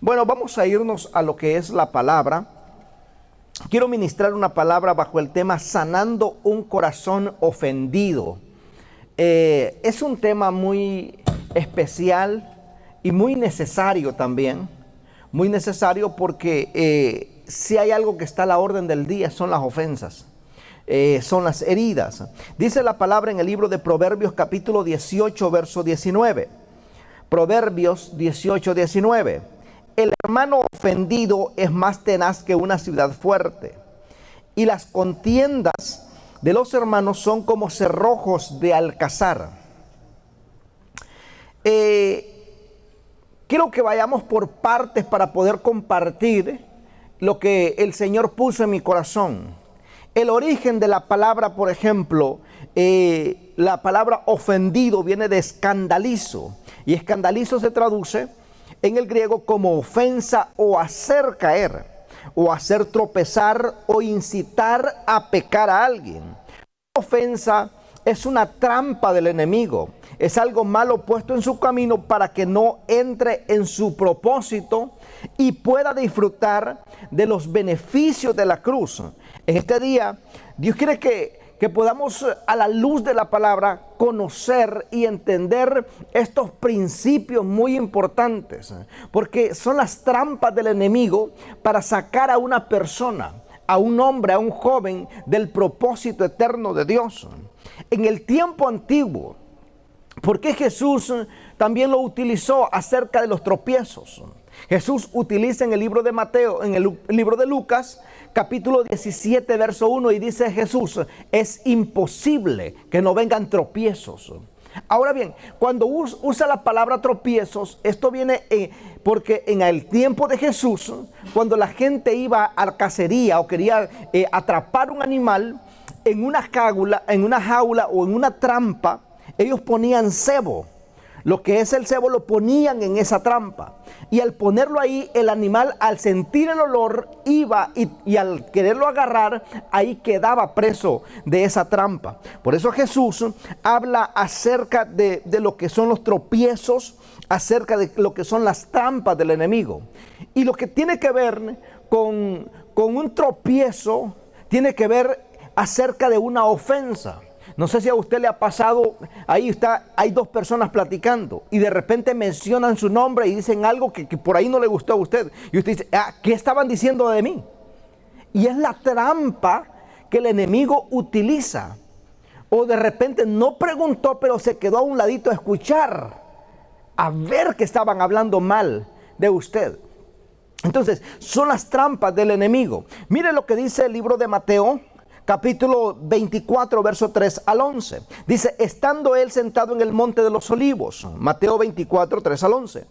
Bueno, vamos a irnos a lo que es la palabra. Quiero ministrar una palabra bajo el tema sanando un corazón ofendido. Es un tema muy especial y muy necesario también. Muy necesario porque si hay algo que está a la orden del día son las ofensas. Son las heridas. Dice la palabra en el libro de Proverbios capítulo 18, verso 19. Proverbios 18, 19. El hermano ofendido es más tenaz que una ciudad fuerte, y las contiendas de los hermanos son como cerrojos de alcazar. Quiero que vayamos por partes para poder compartir lo que el Señor puso en mi corazón. El origen de la palabra, por ejemplo, la palabra ofendido viene de escandalizo, y escandalizo se traduce en el griego como ofensa o hacer caer, o hacer tropezar o incitar a pecar a alguien. Ofensa es una trampa del enemigo, es algo malo puesto en su camino para que no entre en su propósito y pueda disfrutar de los beneficios de la cruz. En este día, Dios quiere que podamos, a la luz de la palabra, conocer y entender estos principios muy importantes, porque son las trampas del enemigo para sacar a una persona, a un hombre, a un joven, del propósito eterno de Dios. En el tiempo antiguo, porque Jesús también lo utilizó acerca de los tropiezos. Jesús utiliza en el libro de Mateo, en el libro de Lucas, capítulo 17, verso 1, y dice Jesús: es imposible que no vengan tropiezos. Ahora bien, cuando usa la palabra tropiezos, esto viene porque en el tiempo de Jesús, cuando la gente iba a la cacería o quería atrapar un animal en una jaula o en una trampa, ellos ponían cebo. Lo que es el cebo lo ponían en esa trampa, y al ponerlo ahí, el animal, al sentir el olor, iba y al quererlo agarrar, ahí quedaba preso de esa trampa. Por eso Jesús habla acerca de lo que son los tropiezos, acerca de lo que son las trampas del enemigo. Y lo que tiene que ver con un tropiezo, tiene que ver acerca de una ofensa. No sé si a usted le ha pasado, hay dos personas platicando y de repente mencionan su nombre y dicen algo que por ahí no le gustó a usted. Y usted dice: ¿qué estaban diciendo de mí? Y es la trampa que el enemigo utiliza. O de repente no preguntó, pero se quedó a un ladito a escuchar, a ver que estaban hablando mal de usted. Entonces, son las trampas del enemigo. Mire lo que dice el libro de Mateo, capítulo 24, verso 3 al 11. Dice: estando él sentado en el monte de los olivos. Mateo 24, 3 al 11.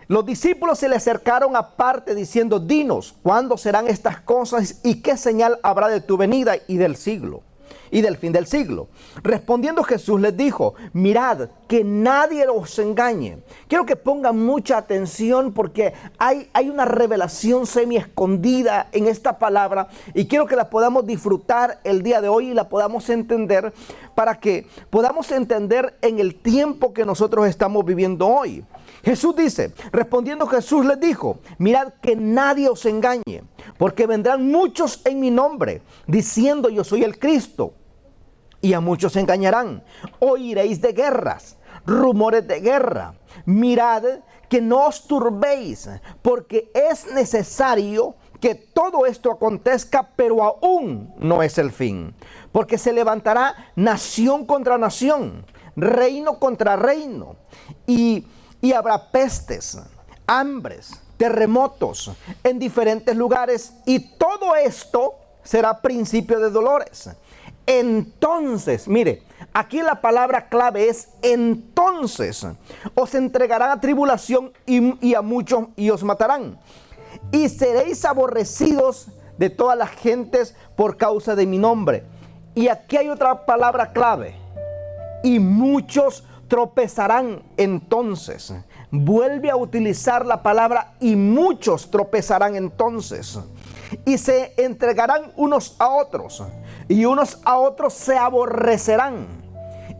Los discípulos se le acercaron aparte diciendo: dinos, ¿cuándo serán estas cosas y qué señal habrá de tu venida y del siglo? Y del fin del siglo. Respondiendo Jesús les dijo: mirad que nadie os engañe. Quiero que pongan mucha atención porque hay una revelación semi escondida en esta palabra, y quiero que la podamos disfrutar el día de hoy y la podamos entender, para que podamos entender en el tiempo que nosotros estamos viviendo hoy. Jesús dice, respondiendo Jesús les dijo: mirad que nadie os engañe, porque vendrán muchos en mi nombre, diciendo: yo soy el Cristo, y a muchos engañarán. Oiréis de guerras, rumores de guerra. Mirad que no os turbéis, porque es necesario que todo esto acontezca, pero aún no es el fin. Porque se levantará nación contra nación, reino contra reino, y habrá pestes, hambres, terremotos en diferentes lugares, y todo esto será principio de dolores. Entonces, mire, aquí la palabra clave es entonces. Os entregarán a tribulación y a muchos, y os matarán. Y seréis aborrecidos de todas las gentes por causa de mi nombre. Y aquí hay otra palabra clave: y muchos tropezarán entonces. Vuelve a utilizar la palabra y muchos tropezarán entonces. Y se entregarán unos a otros, y unos a otros se aborrecerán.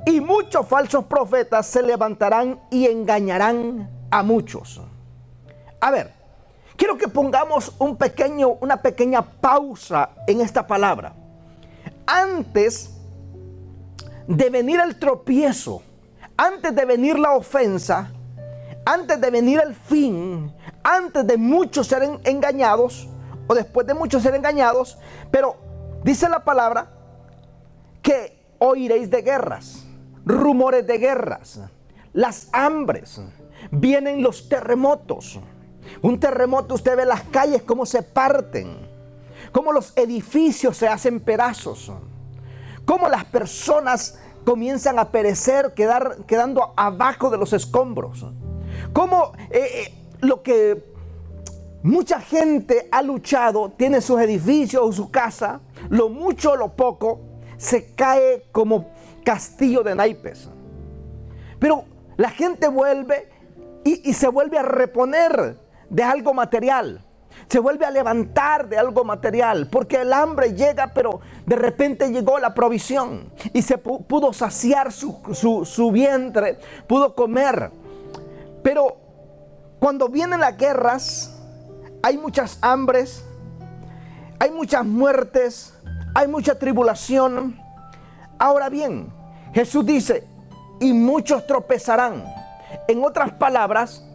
Y muchos falsos profetas se levantarán y engañarán a muchos. A ver, quiero que pongamos una pequeña pausa en esta palabra. Antes de venir el tropiezo, antes de venir la ofensa, antes de venir el fin, antes de muchos ser engañados, o después de muchos ser engañados, pero dice la palabra que oiréis de guerras, rumores de guerras, las hambres, vienen los terremotos. Un terremoto, usted ve las calles cómo se parten, cómo los edificios se hacen pedazos, cómo las personas comienzan a perecer, quedando abajo de los escombros, cómo lo que mucha gente ha luchado, tiene sus edificios o su casa, lo mucho o lo poco, se cae como castillo de naipes. Pero la gente vuelve y se vuelve a reponer de algo material. Se vuelve a levantar de algo material, porque el hambre llega, pero de repente llegó la provisión y se pudo saciar su vientre, pudo comer. Pero cuando vienen las guerras, hay muchas hambres, hay muchas muertes, hay mucha tribulación. Ahora bien, Jesús dice, y muchos tropezarán. En otras palabras,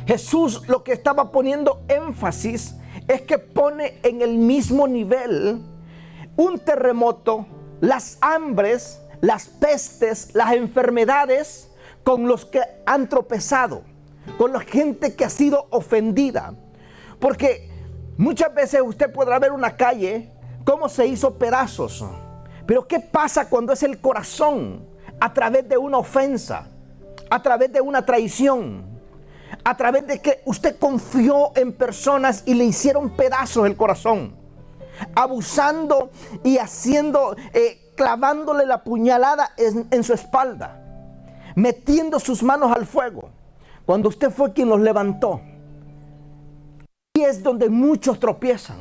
Jesús lo que estaba poniendo énfasis es que pone en el mismo nivel un terremoto, las hambres, las pestes, las enfermedades con los que han tropezado, con la gente que ha sido ofendida. Porque muchas veces usted podrá ver una calle cómo se hizo pedazos. Pero ¿qué pasa cuando es el corazón a través de una ofensa, a través de una traición, a través de que usted confió en personas y le hicieron pedazos el corazón, abusando y haciendo, clavándole la puñalada en su espalda, metiendo sus manos al fuego, cuando usted fue quien los levantó? Y es donde muchos tropiezan.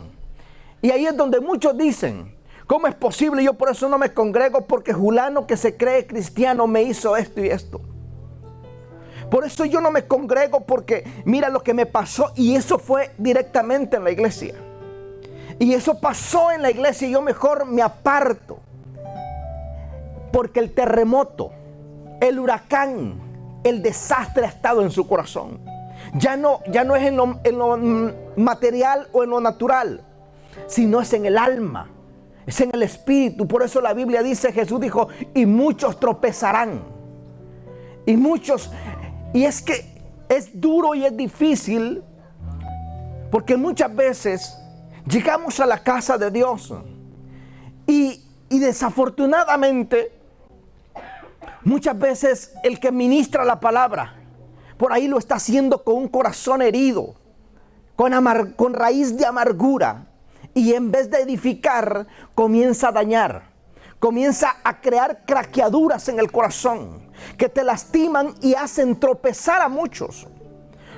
Y ahí es donde muchos dicen, ¿cómo es posible? Yo por eso no me congrego, porque fulano que se cree cristiano me hizo esto y esto. Por eso yo no me congrego, porque mira lo que me pasó, y eso fue directamente en la iglesia. Y eso pasó en la iglesia y yo mejor me aparto. Porque el terremoto, el huracán, el desastre ha estado en su corazón. Ya no es en lo material o en lo natural, sino es en el alma, es en el espíritu. Por eso la Biblia dice, Jesús dijo, y muchos tropezarán. Y muchos... Y es que es duro y es difícil, porque muchas veces llegamos a la casa de Dios y desafortunadamente muchas veces el que ministra la palabra por ahí lo está haciendo con un corazón herido, con raíz de amargura, y en vez de edificar comienza a dañar, comienza a crear craqueaduras en el corazón que te lastiman y hacen tropezar a muchos.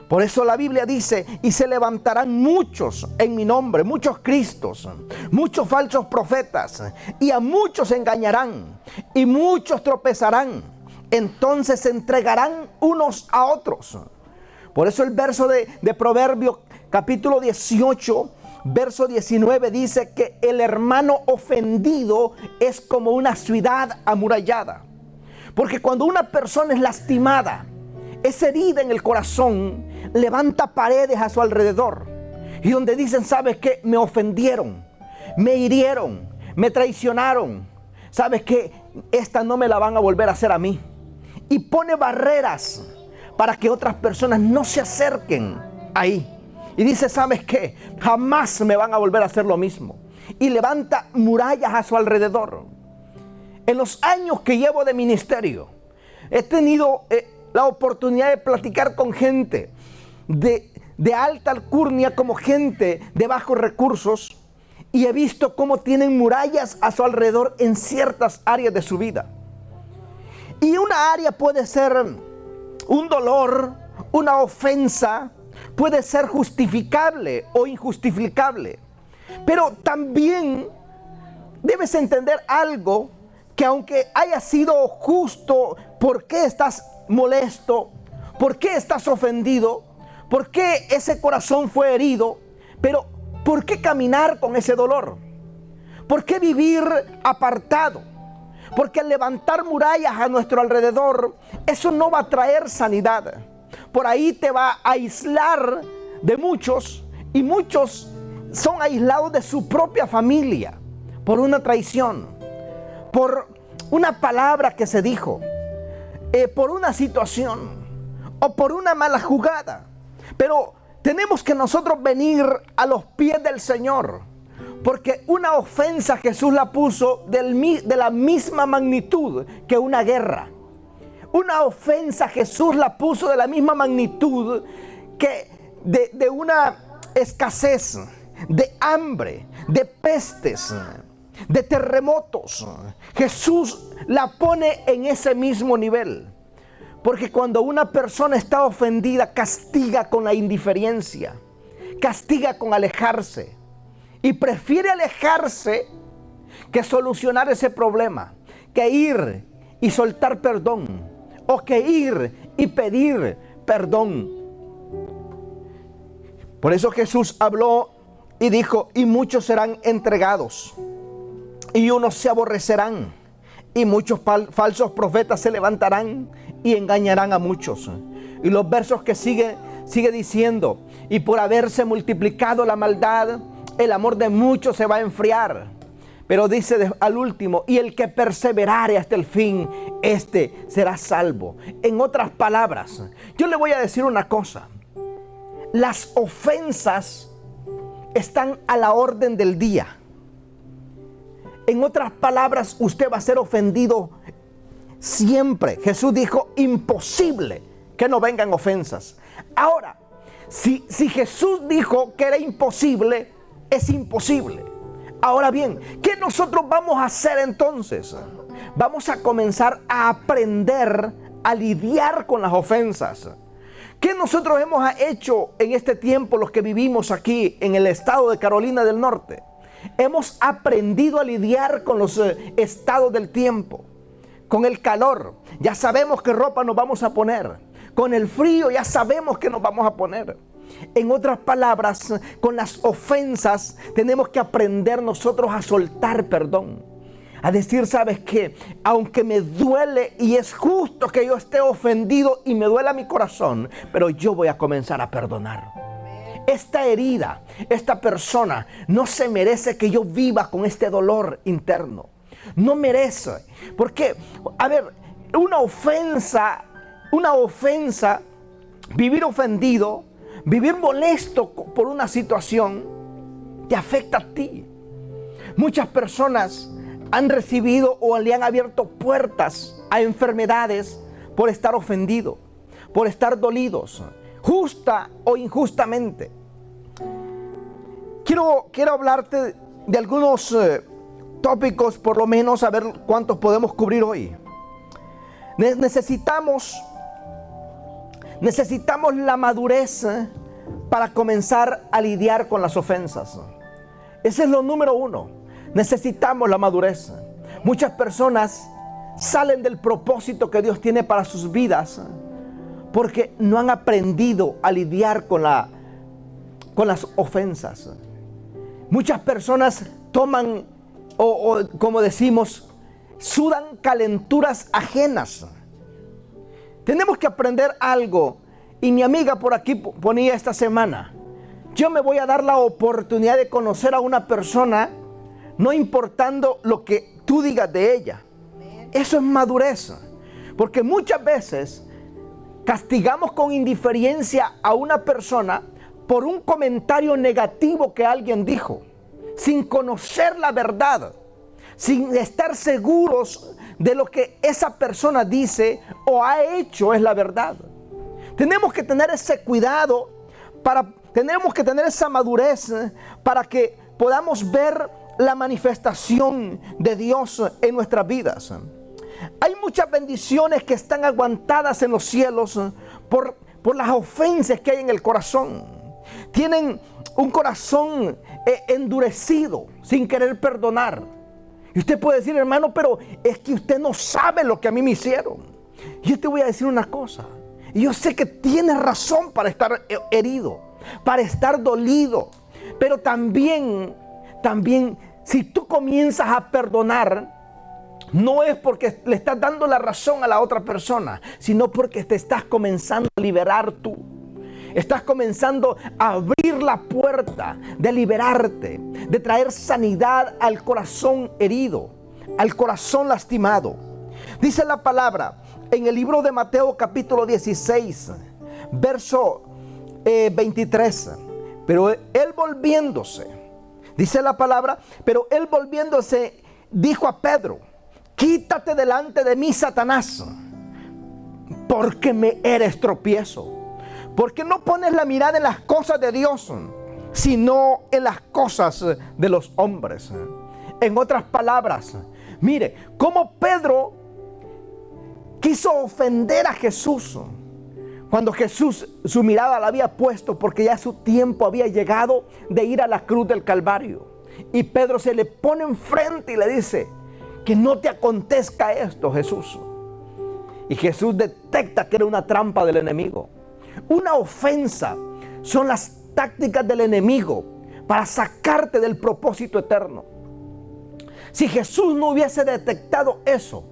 Por eso la Biblia dice, y se levantarán muchos en mi nombre, muchos Cristos, muchos falsos profetas, y a muchos engañarán, y muchos tropezarán, entonces se entregarán unos a otros. Por eso el verso de Proverbios capítulo 18, verso 19 dice que el hermano ofendido es como una ciudad amurallada. Porque cuando una persona es lastimada, es herida en el corazón, levanta paredes a su alrededor. Y donde dicen, ¿sabes qué? Me ofendieron, me hirieron, me traicionaron. ¿Sabes qué? Esta no me la van a volver a hacer a mí. Y pone barreras para que otras personas no se acerquen ahí. Y dice, ¿sabes qué? Jamás me van a volver a hacer lo mismo. Y levanta murallas a su alrededor. En los años que llevo de ministerio, he tenido la oportunidad de platicar con gente de alta alcurnia como gente de bajos recursos, y he visto cómo tienen murallas a su alrededor en ciertas áreas de su vida. Y una área puede ser un dolor, una ofensa, puede ser justificable o injustificable. Pero también debes entender algo, que aunque haya sido justo, ¿por qué estás molesto? ¿Por qué estás ofendido? ¿Por qué ese corazón fue herido? Pero ¿por qué caminar con ese dolor? ¿Por qué vivir apartado? Porque al levantar murallas a nuestro alrededor, eso no va a traer sanidad. Por ahí te va a aislar de muchos, y muchos son aislados de su propia familia por una traición, por una palabra que se dijo, por una situación o por una mala jugada. Pero tenemos que nosotros venir a los pies del Señor, porque una ofensa Jesús la puso de la misma magnitud que una guerra. Una ofensa Jesús la puso de la misma magnitud que de una escasez, de hambre, de pestes, de terremotos. Jesús la pone en ese mismo nivel. Porque cuando una persona está ofendida, castiga con la indiferencia, castiga con alejarse, y prefiere alejarse que solucionar ese problema, que ir y soltar perdón, o que ir y pedir perdón. Por eso Jesús habló y dijo: y muchos serán entregados, y unos se aborrecerán, y muchos falsos profetas se levantarán y engañarán a muchos. Y los versos que sigue diciendo: y por haberse multiplicado la maldad, el amor de muchos se va a enfriar. Pero dice al último: y el que perseverare hasta el fin, este será salvo. En otras palabras, yo le voy a decir una cosa: las ofensas están a la orden del día. En otras palabras, usted va a ser ofendido siempre. Jesús dijo: imposible que no vengan ofensas. Ahora, si Jesús dijo que era imposible, es imposible. Ahora bien, ¿qué nosotros vamos a hacer entonces? Vamos a comenzar a aprender a lidiar con las ofensas. ¿Qué nosotros hemos hecho en este tiempo, los que vivimos aquí en el estado de Carolina del Norte? Hemos aprendido a lidiar con los estados del tiempo. Con el calor, ya sabemos qué ropa nos vamos a poner. Con el frío, ya sabemos qué nos vamos a poner. En otras palabras, con las ofensas tenemos que aprender nosotros a soltar perdón. A decir: ¿sabes qué? Aunque me duele y es justo que yo esté ofendido y me duela mi corazón, pero yo voy a comenzar a perdonar. Esta herida, esta persona no se merece que yo viva con este dolor interno. No merece. Porque, a ver, una ofensa, vivir ofendido, vivir molesto por una situación, te afecta a ti. Muchas personas han recibido o le han abierto puertas a enfermedades por estar ofendido, por estar dolidos, justa o injustamente. Quiero hablarte de algunos tópicos, por lo menos, a ver cuántos podemos cubrir hoy. Necesitamos la madurez para comenzar a lidiar con las ofensas. Ese es lo número uno. Necesitamos la madurez. Muchas personas salen del propósito que Dios tiene para sus vidas porque no han aprendido a lidiar con las ofensas. Muchas personas toman, o como decimos, sudan calenturas ajenas. Tenemos que aprender algo. Y mi amiga por aquí ponía esta semana: yo me voy a dar la oportunidad de conocer a una persona, no importando lo que tú digas de ella. Eso es madurez. Porque muchas veces castigamos con indiferencia a una persona por un comentario negativo que alguien dijo, sin conocer la verdad, sin estar seguros de lo que esa persona dice o ha hecho es la verdad. Tenemos que tener ese cuidado, tenemos que tener esa madurez para que podamos ver la manifestación de Dios en nuestras vidas. Hay muchas bendiciones que están aguantadas en los cielos por las ofensas que hay en el corazón. Tienen un corazón endurecido, sin querer perdonar. Y usted puede decir: hermano, pero es que usted no sabe lo que a mí me hicieron. Yo te voy a decir una cosa: Y yo sé que tienes razón para estar herido, para estar dolido. Pero también, si tú comienzas a perdonar, no es porque le estás dando la razón a la otra persona, sino porque te estás comenzando a liberar tú. Estás comenzando a abrir la puerta de liberarte, de traer sanidad al corazón herido, al corazón lastimado. Dice la palabra en el libro de Mateo capítulo 16, verso 23. Pero él volviéndose, dice la palabra, pero él volviéndose dijo a Pedro: quítate delante de mí, Satanás, porque me eres tropiezo. Porque no pones la mirada en las cosas de Dios, sino en las cosas de los hombres. En otras palabras, mire, cómo Pedro quiso ofender a Jesús, cuando Jesús su mirada la había puesto, porque ya su tiempo había llegado de ir a la cruz del Calvario. Y Pedro se le pone enfrente y le dice: que no te acontezca esto, Jesús. Y Jesús detecta que era una trampa del enemigo. Una ofensa son las tácticas del enemigo para sacarte del propósito eterno. Si Jesús no hubiese detectado eso,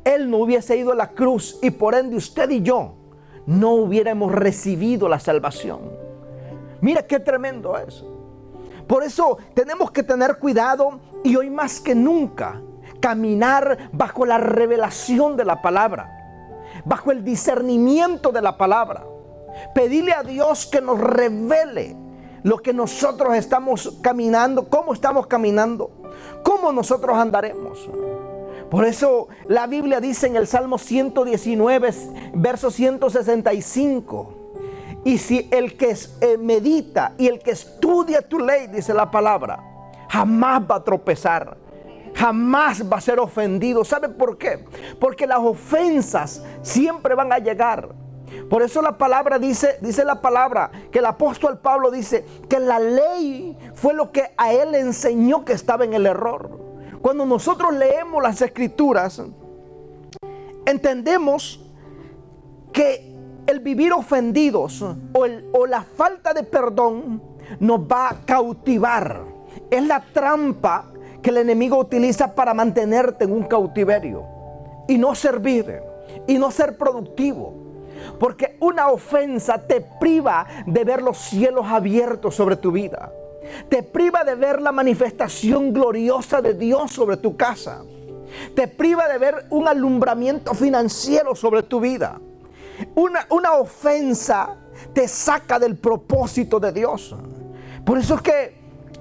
Él no hubiese ido a la cruz, y por ende usted y yo no hubiéramos recibido la salvación. Mira qué tremendo es. Por eso tenemos que tener cuidado, y hoy más que nunca caminar bajo la revelación de la palabra, bajo el discernimiento de la palabra. Pedirle a Dios que nos revele lo que nosotros estamos caminando, cómo estamos caminando, cómo nosotros andaremos. Por eso la Biblia dice en el Salmo 119, verso 165: y si el que medita y el que estudia tu ley, dice la palabra, jamás va a tropezar, jamás va a ser ofendido. ¿Sabe por qué? Porque las ofensas siempre van a llegar. Por eso la palabra dice la palabra, que el apóstol Pablo dice que la ley fue lo que a él le enseñó que estaba en el error. Cuando nosotros leemos las escrituras, entendemos que el vivir ofendidos o la falta de perdón nos va a cautivar. Es la trampa que el enemigo utiliza para mantenerte en un cautiverio y no servir y no ser productivo. Porque una ofensa te priva de ver los cielos abiertos sobre tu vida. Te priva de ver la manifestación gloriosa de Dios sobre tu casa. Te priva de ver un alumbramiento financiero sobre tu vida. Una ofensa te saca del propósito de Dios. Por eso es que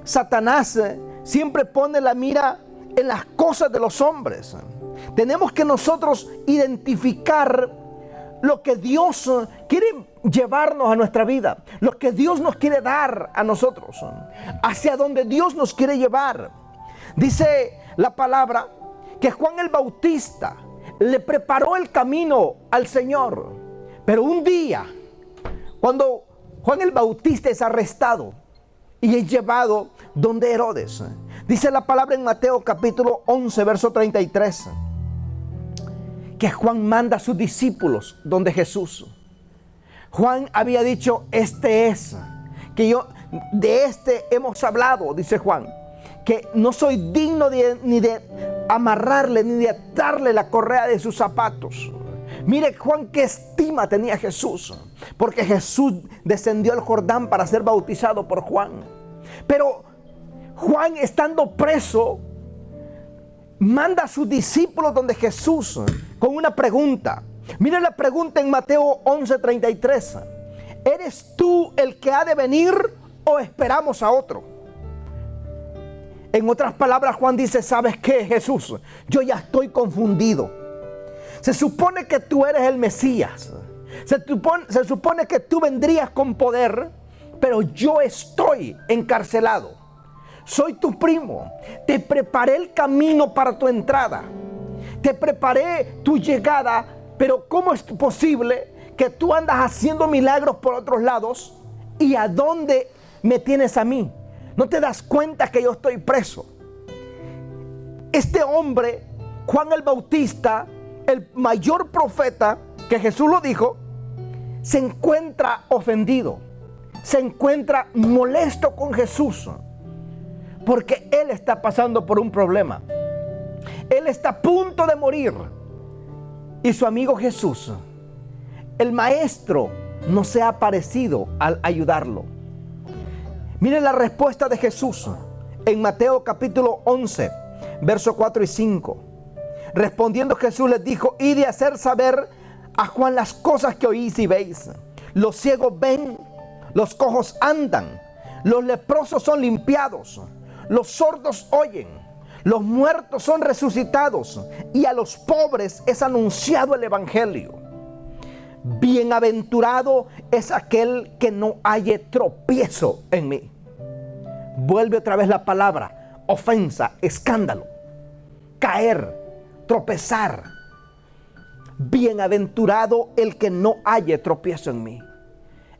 Satanás siempre pone la mira en las cosas de los hombres. Tenemos que nosotros identificar lo que Dios quiere llevarnos a nuestra vida, lo que Dios nos quiere dar a nosotros, hacia donde Dios nos quiere llevar. Dice la palabra que Juan el Bautista le preparó el camino al Señor. Pero un día, cuando Juan el Bautista es arrestado y es llevado donde Herodes, dice la palabra en Mateo capítulo 11, verso 33, que Juan manda a sus discípulos donde Jesús. Juan había dicho: este es, que yo de este hemos hablado, dice Juan, que no soy digno ni de amarrarle ni de atarle la correa de sus zapatos. Mire Juan qué estima tenía Jesús, porque Jesús descendió al Jordán para ser bautizado por Juan. Pero Juan, estando preso, manda a sus discípulos donde Jesús con una pregunta. Mire la pregunta en Mateo 11:33. ¿Eres tú el que ha de venir o esperamos a otro? En otras palabras, Juan dice: ¿sabes qué, Jesús? Yo ya estoy confundido. Se supone que tú eres el Mesías. Se supone que tú vendrías con poder, pero yo estoy encarcelado. Soy tu primo. Te preparé el camino para tu entrada. Te preparé tu llegada, pero ¿cómo es posible que tú andas haciendo milagros por otros lados? ¿Y a dónde me tienes a mí? ¿No te das cuenta que yo estoy preso? Este hombre, Juan el Bautista, el mayor profeta, que Jesús lo dijo, se encuentra ofendido, se encuentra molesto con Jesús, porque él está pasando por un problema. Él está a punto de morir. Y su amigo Jesús, el maestro, no se ha aparecido al ayudarlo. Miren la respuesta de Jesús en Mateo capítulo 11, versos 4 y 5. Respondiendo Jesús les dijo: id a hacer saber a Juan las cosas que oís y veis. Los ciegos ven, los cojos andan, los leprosos son limpiados, los sordos oyen, los muertos son resucitados, y a los pobres es anunciado el evangelio. Bienaventurado es aquel que no halle tropiezo en mí. Vuelve otra vez la palabra: ofensa, escándalo, caer, tropezar. Bienaventurado el que no halle tropiezo en mí.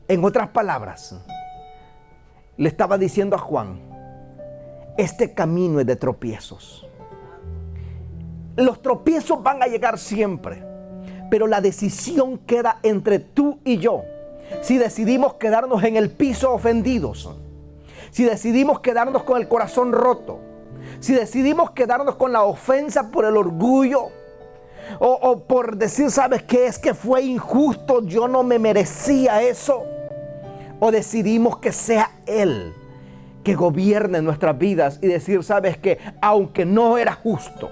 En otras palabras, le estaba diciendo a Juan: este camino es de tropiezos. Los tropiezos van a llegar siempre, pero la decisión queda entre tú y yo. Si decidimos quedarnos en el piso ofendidos, si decidimos quedarnos con el corazón roto, si decidimos quedarnos con la ofensa por el orgullo, o por decir, ¿sabes qué? Es que fue injusto, yo no me merecía eso. O decidimos que sea Él que gobierne nuestras vidas y decir, ¿sabes qué? Aunque no era justo.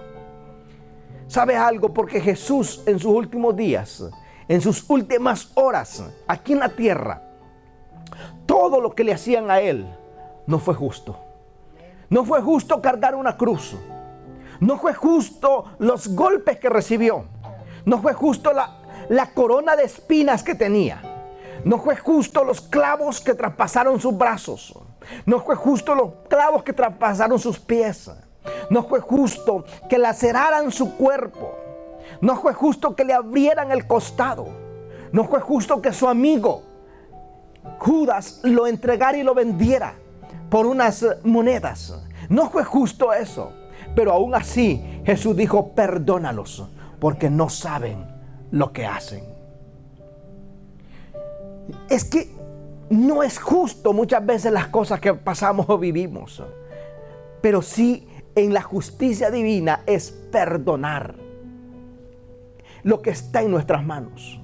¿Sabes algo? Porque Jesús en sus últimos días, en sus últimas horas aquí en la tierra, todo lo que le hacían a Él no fue justo. No fue justo cargar una cruz. No fue justo los golpes que recibió. No fue justo la corona de espinas que tenía. No fue justo los clavos que traspasaron sus brazos. No fue justo los clavos que traspasaron sus pies. No fue justo que laceraran su cuerpo. No fue justo que le abrieran el costado. No fue justo que su amigo Judas lo entregara y lo vendiera por unas monedas. No fue justo eso. Pero aún así Jesús dijo: perdónalos, porque no saben lo que hacen. Es que no es justo muchas veces las cosas que pasamos o vivimos, pero sí en la justicia divina es perdonar lo que está en nuestras manos.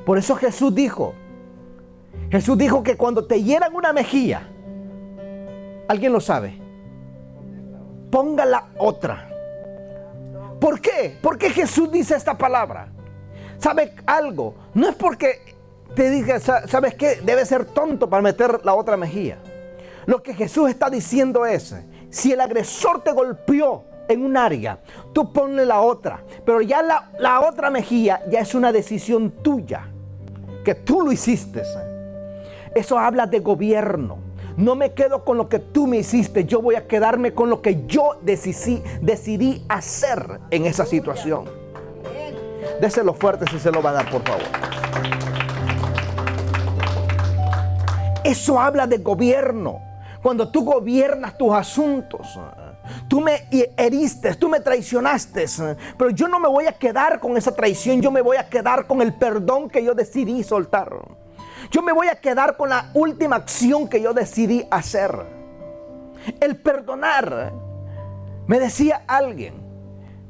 Por eso Jesús dijo que cuando te hieran una mejilla, ¿alguien lo sabe? Ponga la otra. ¿Por qué? ¿Por qué Jesús dice esta palabra? ¿Sabe algo? No es porque te diga, ¿sabes qué? Debe ser tonto para meter la otra mejilla. Lo que Jesús está diciendo es: si el agresor te golpeó en un área, tú ponle la otra. Pero ya la otra mejilla ya es una decisión tuya, que tú lo hiciste. Eso habla de gobierno. No me quedo con lo que tú me hiciste, yo voy a quedarme con lo que yo decidí hacer en esa situación. Déselo fuerte si se lo va a dar, por favor. Eso habla de gobierno. Cuando tú gobiernas tus asuntos, tú me heriste, tú me traicionaste, pero yo no me voy a quedar con esa traición, yo me voy a quedar con el perdón que yo decidí soltar. Yo me voy a quedar con la última acción que yo decidí hacer. El perdonar. Me decía alguien,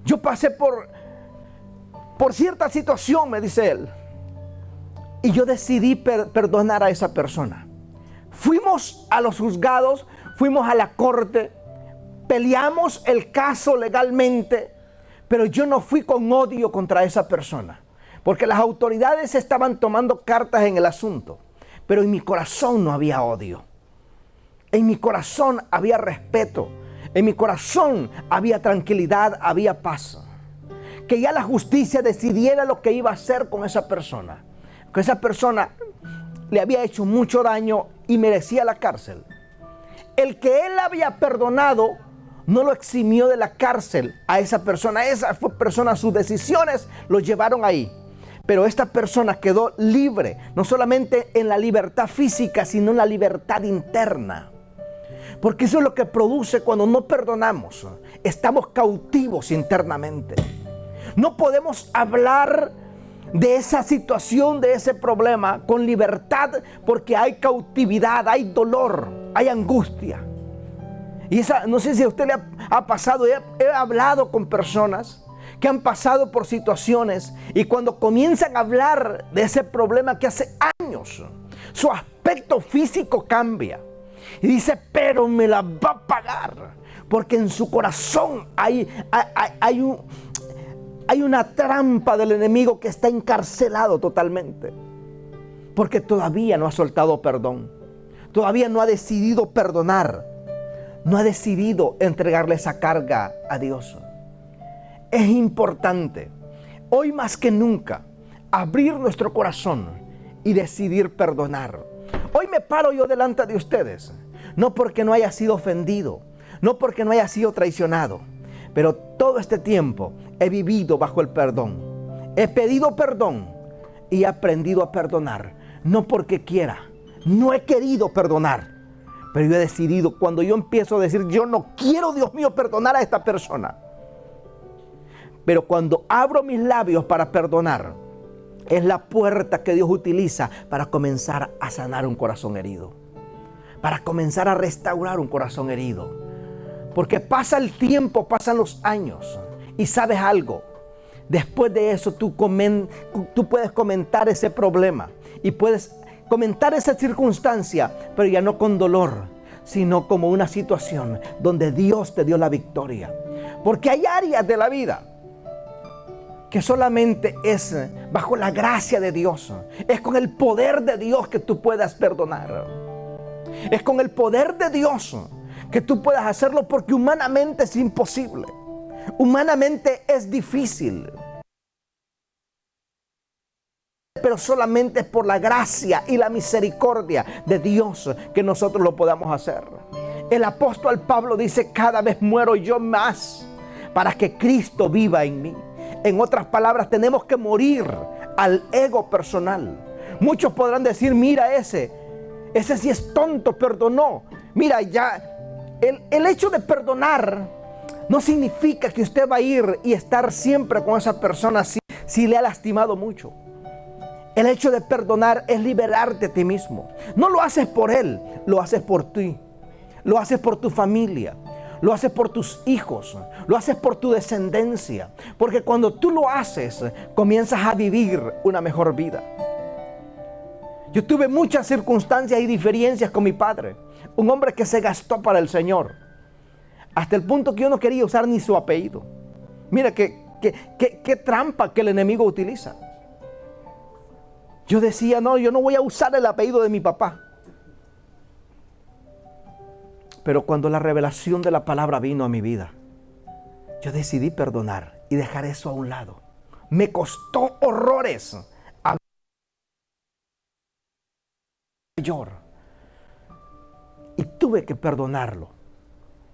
yo pasé por cierta situación, me dice él, y yo decidí perdonar a esa persona. Fuimos a los juzgados, fuimos a la corte, peleamos el caso legalmente, pero yo no fui con odio contra esa persona. Porque las autoridades estaban tomando cartas en el asunto, pero en mi corazón no había odio. En mi corazón había respeto. En mi corazón había tranquilidad, había paz. Que ya la justicia decidiera lo que iba a hacer con esa persona. Que esa persona le había hecho mucho daño y merecía la cárcel. El que él había perdonado no lo eximió de la cárcel a esa persona. Esa persona, sus decisiones lo llevaron ahí. Pero esta persona quedó libre, no solamente en la libertad física, sino en la libertad interna. Porque eso es lo que produce cuando no perdonamos. Estamos cautivos internamente. No podemos hablar de esa situación, de ese problema, con libertad, porque hay cautividad, hay dolor, hay angustia. Y no sé si a usted le ha pasado, he hablado con personas que han pasado por situaciones y cuando comienzan a hablar de ese problema que hace años, su aspecto físico cambia. Y dice, pero me la va a pagar, porque en su corazón hay una trampa del enemigo que está encarcelado totalmente. Porque todavía no ha soltado perdón. Todavía no ha decidido perdonar. No ha decidido entregarle esa carga a Dios. Es importante, hoy más que nunca, abrir nuestro corazón y decidir perdonar. Hoy me paro yo delante de ustedes, no porque no haya sido ofendido, no porque no haya sido traicionado, pero todo este tiempo he vivido bajo el perdón. He pedido perdón y he aprendido a perdonar, no porque quiera, no he querido perdonar, pero yo he decidido, cuando yo empiezo a decir, yo no quiero, Dios mío, perdonar a esta persona. Pero cuando abro mis labios para perdonar, es la puerta que Dios utiliza para comenzar a sanar un corazón herido. Para comenzar a restaurar un corazón herido. Porque pasa el tiempo, pasan los años. Y sabes algo, después de eso tú puedes comentar ese problema. Y puedes comentar esa circunstancia, pero ya no con dolor, sino como una situación donde Dios te dio la victoria. Porque hay áreas de la vida que solamente es bajo la gracia de Dios. Es con el poder de Dios que tú puedas perdonar. Es con el poder de Dios que tú puedas hacerlo, porque humanamente es imposible. Humanamente es difícil. Pero solamente es por la gracia y la misericordia de Dios que nosotros lo podamos hacer. El apóstol Pablo dice, cada vez muero yo más para que Cristo viva en mí. En otras palabras, tenemos que morir al ego personal. Muchos podrán decir, mira ese sí es tonto, perdonó. Mira, ya el hecho de perdonar no significa que usted va a ir y estar siempre con esa persona si le ha lastimado mucho. El hecho de perdonar es liberarte de ti mismo. No lo haces por él, lo haces por ti. Lo haces por tu familia. Lo haces por tus hijos. Lo haces por tu descendencia. Porque cuando tú lo haces, comienzas a vivir una mejor vida. Yo tuve muchas circunstancias y diferencias con mi padre. Un hombre que se gastó para el Señor. Hasta el punto que yo no quería usar ni su apellido. Mira qué trampa que el enemigo utiliza. Yo decía, no, yo no voy a usar el apellido de mi papá. Pero cuando la revelación de la palabra vino a mi vida, yo decidí perdonar y dejar eso a un lado. Me costó horrores. Y tuve que perdonarlo.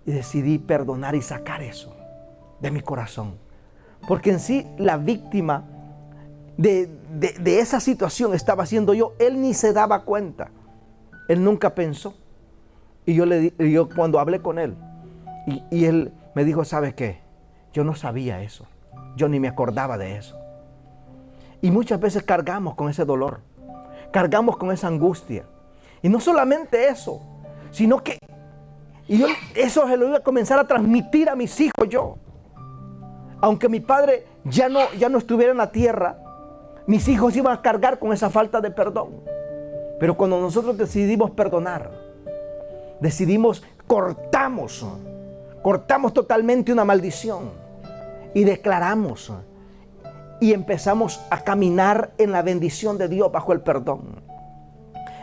Y decidí perdonar y sacar eso de mi corazón. Porque en sí la víctima de esa situación estaba siendo yo. Él ni se daba cuenta. Él nunca pensó. Y yo cuando hablé con él, y él me dijo, ¿sabe qué? Yo no sabía eso. Yo ni me acordaba de eso. Y muchas veces cargamos con ese dolor. Cargamos con esa angustia. Y no solamente eso, sino que eso se lo iba a comenzar a transmitir a mis hijos yo. Aunque mi padre ya no estuviera en la tierra, mis hijos iban a cargar con esa falta de perdón. Pero cuando nosotros decidimos perdonar, cortamos totalmente una maldición y declaramos y empezamos a caminar en la bendición de Dios bajo el perdón.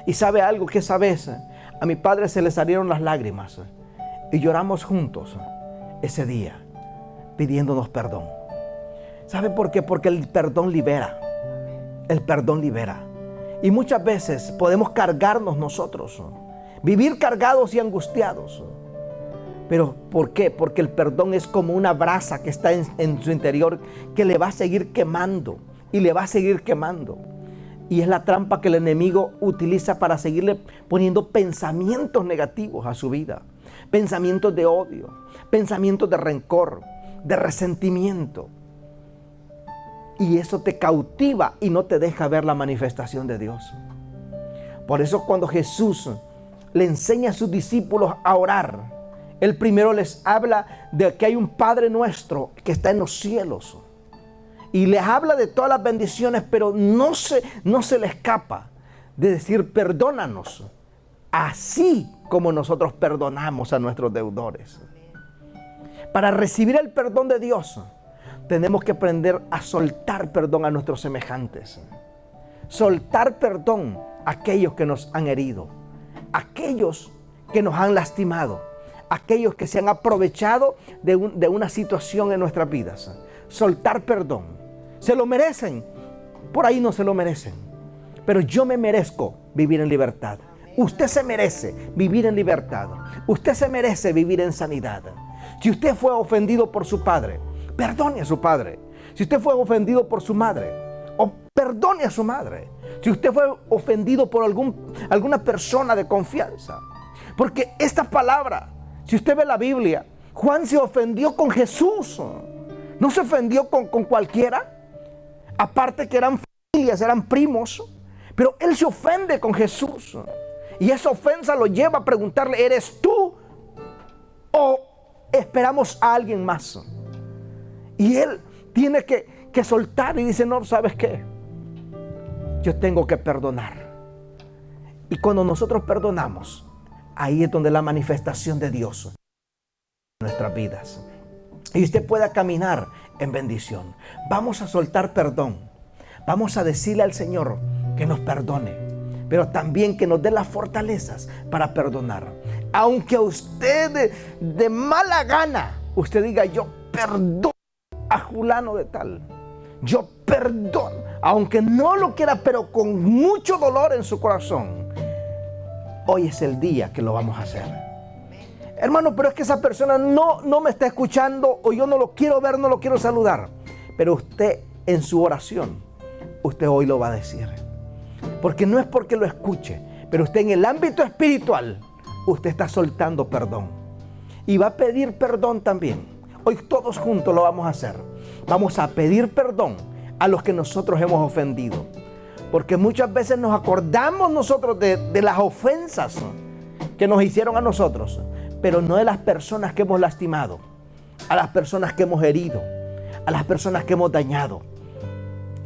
Y sabe algo, que esa vez a mi padre se le salieron las lágrimas y lloramos juntos ese día pidiéndonos perdón. ¿Sabe por qué? Porque el perdón libera. El perdón libera. Y muchas veces podemos cargarnos nosotros, vivir cargados y angustiados. ¿Pero por qué? Porque el perdón es como una brasa que está en su interior, que le va a seguir quemando y le va a seguir quemando. Y es la trampa que el enemigo utiliza para seguirle poniendo pensamientos negativos a su vida. Pensamientos de odio, pensamientos de rencor, de resentimiento. Y eso te cautiva y no te deja ver la manifestación de Dios. Por eso cuando Jesús le enseña a sus discípulos a orar, Él primero les habla de que hay un Padre nuestro que está en los cielos. Y les habla de todas las bendiciones, pero no se le escapa de decir perdónanos, así como nosotros perdonamos a nuestros deudores. Para recibir el perdón de Dios, tenemos que aprender a soltar perdón a nuestros semejantes. Soltar perdón a aquellos que nos han herido, aquellos que nos han lastimado, aquellos que se han aprovechado de una situación en nuestras vidas. Soltar perdón. ¿Se lo merecen? Por ahí no se lo merecen. Pero yo me merezco vivir en libertad. Usted se merece vivir en libertad. Usted se merece vivir en sanidad. Si usted fue ofendido por su padre, perdone a su padre. Si usted fue ofendido por su madre, perdone a su madre. Si usted fue ofendido por alguna persona de confianza. Porque esta palabra, si usted ve la Biblia, Juan se ofendió con Jesús. No se ofendió con cualquiera. Aparte que eran familias, eran primos. Pero él se ofende con Jesús. Y esa ofensa lo lleva a preguntarle, ¿eres tú? ¿O esperamos a alguien más? Y él tiene que soltar y dice, no, ¿sabes qué? Yo tengo que perdonar. Y cuando nosotros perdonamos, ahí es donde la manifestación de Dios en nuestras vidas. Y usted pueda caminar en bendición. Vamos a soltar perdón. Vamos a decirle al Señor que nos perdone, pero también que nos dé las fortalezas para perdonar. Aunque a usted de mala gana, usted diga, yo perdono a fulano de tal. Yo perdono, aunque no lo quiera, pero con mucho dolor en su corazón. Hoy es el día que lo vamos a hacer. Hermano, pero es que esa persona no me está escuchando, o yo no lo quiero ver, no lo quiero saludar. Pero usted en su oración, usted hoy lo va a decir. Porque no es porque lo escuche, pero usted en el ámbito espiritual, usted está soltando perdón. Y va a pedir perdón también. Hoy todos juntos lo vamos a hacer. Vamos a pedir perdón a los que nosotros hemos ofendido. Porque muchas veces nos acordamos nosotros de las ofensas que nos hicieron a nosotros, pero no de las personas que hemos lastimado, a las personas que hemos herido, a las personas que hemos dañado,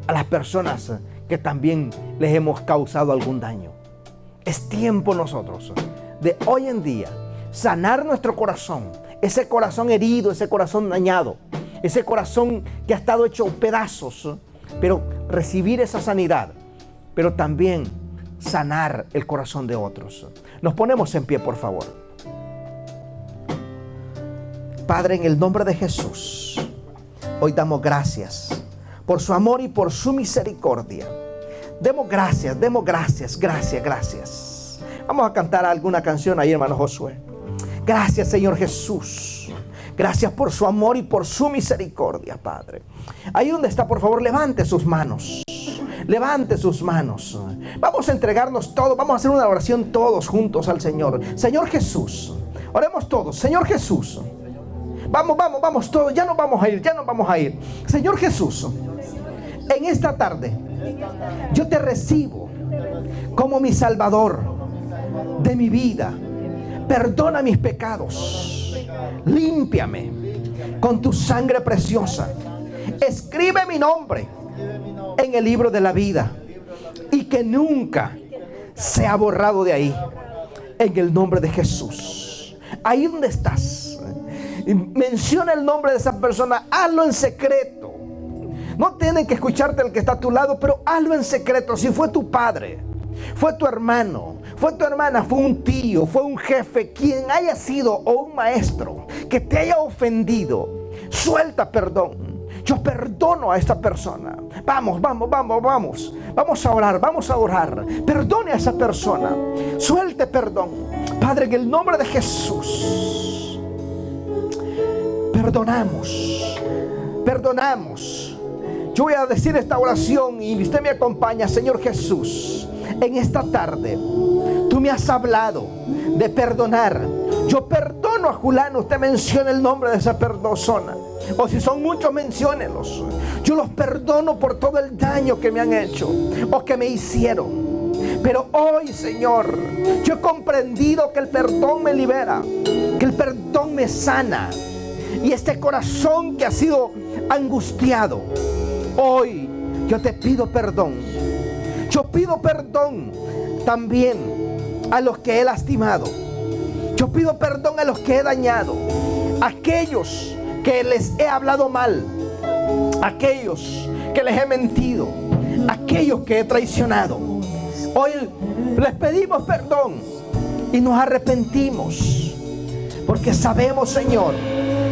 a las personas que también les hemos causado algún daño. Es tiempo nosotros de hoy en día sanar nuestro corazón, ese corazón herido, ese corazón dañado, ese corazón que ha estado hecho pedazos, pero recibir esa sanidad, pero también sanar el corazón de otros. Nos ponemos en pie, por favor. Padre, en el nombre de Jesús, hoy damos gracias por su amor y por su misericordia. Demos gracias, gracias. Vamos a cantar alguna canción ahí, hermano Josué. Gracias, Señor Jesús. Gracias por su amor y por su misericordia, Padre. Ahí donde está, por favor, levante sus manos. Levante sus manos. Vamos a entregarnos todos. Vamos a hacer una oración todos juntos al Señor. Señor Jesús. Oremos todos. Señor Jesús. Vamos todos. Ya nos vamos a ir. Señor Jesús. En esta tarde, yo te recibo como mi Salvador de mi vida. Perdona mis pecados. Límpiame con tu sangre preciosa. Escribe mi nombre en el libro de la vida y que nunca sea borrado de ahí. En el nombre de Jesús. Ahí donde estás, menciona el nombre de esa persona. Hazlo en secreto. No tienen que escucharte el que está a tu lado, pero hazlo en secreto. Si fue tu padre, fue tu hermano, fue tu hermana, fue un tío, fue un jefe, quien haya sido, o un maestro que te haya ofendido, suelta perdón. Yo perdono a esta persona. Vamos a orar. Perdone a esa persona. Suelte perdón. Padre, en el nombre de Jesús, perdonamos. Yo voy a decir esta oración y usted me acompaña. Señor Jesús, en esta tarde tú me has hablado de perdonar. Yo perdono a Julano. Usted menciona el nombre de esa persona. O si son muchos, menciónelos. Yo los perdono por todo el daño que me han hecho o que me hicieron. Pero hoy, Señor, yo he comprendido que el perdón me libera, que el perdón me sana. Y este corazón que ha sido angustiado, hoy yo te pido perdón. Yo pido perdón también a los que he lastimado. Yo pido perdón a los que he dañado. Aquellos que les he hablado mal. Aquellos que les he mentido. Aquellos que he traicionado. Hoy les pedimos perdón y nos arrepentimos. Porque sabemos, Señor,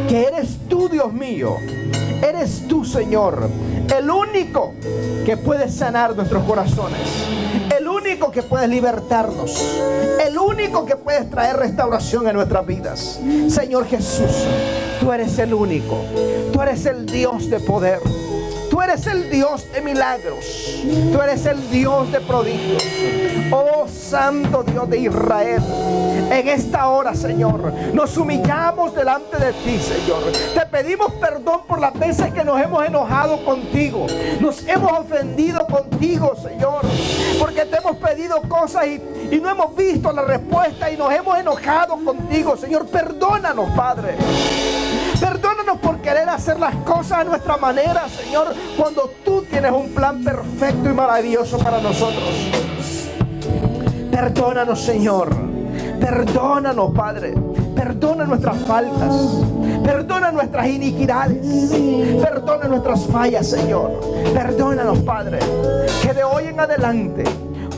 que eres tú, Dios mío. Eres tú, Señor, el único que puede sanar nuestros corazones. El único que puede libertarnos. El único que puede traer restauración en nuestras vidas. Señor Jesús, tú eres el único. Tú eres el Dios de poder. Tú eres el Dios de milagros. Tú eres el Dios de prodigios. Oh Santo Dios de Israel, en esta hora, Señor, nos humillamos delante de ti, Señor. Te pedimos perdón por las veces que nos hemos enojado contigo. Nos hemos ofendido contigo, Señor, porque te hemos pedido cosas y no hemos visto la respuesta y nos hemos enojado contigo, Señor. Perdónanos, Padre. Perdónanos por querer hacer las cosas a nuestra manera, Señor, cuando tú tienes un plan perfecto y maravilloso para nosotros. Perdónanos, Señor. Perdónanos, Padre. Perdona nuestras faltas. Perdona nuestras iniquidades. Perdona nuestras fallas, Señor. Perdónanos, Padre. Que de hoy en adelante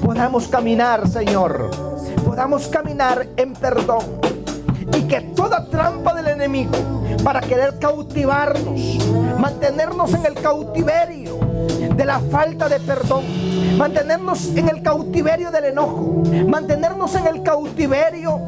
podamos caminar, Señor. Podamos caminar en perdón. Y que toda trampa del enemigo para querer cautivarnos, mantenernos en el cautiverio de la falta de perdón, mantenernos en el cautiverio del enojo, mantenernos en el cautiverio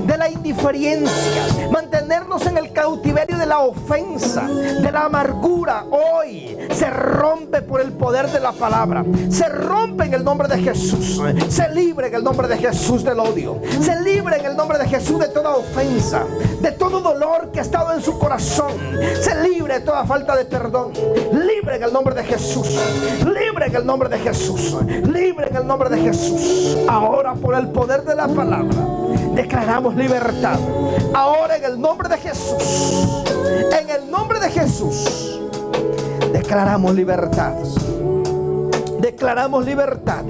de la indiferencia, mantenernos en el cautiverio de la ofensa, de la amargura, hoy se rompe por el poder de la palabra. Se rompe en el nombre de Jesús. Se libre en el nombre de Jesús del odio. Se libre en el nombre de Jesús de toda ofensa, de todo dolor que ha estado en su corazón. Se libre de toda falta de perdón. Libre en el nombre de Jesús. Libre en el nombre de Jesús. Libre en el nombre de Jesús. Ahora, por el poder de la palabra, declaramos libertad. Ahora, en el nombre de Jesús. En el nombre de Jesús. Declaramos libertad. Declaramos libertad.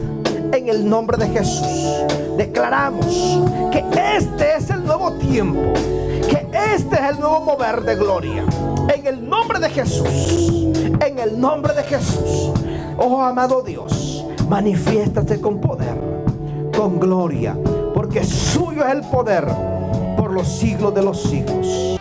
En el nombre de Jesús. Declaramos que este es el nuevo tiempo. Que este es el nuevo mover de gloria. En el nombre de Jesús. En el nombre de Jesús. Oh amado Dios, manifiéstate con poder, con gloria, porque suyo es el poder por los siglos de los siglos.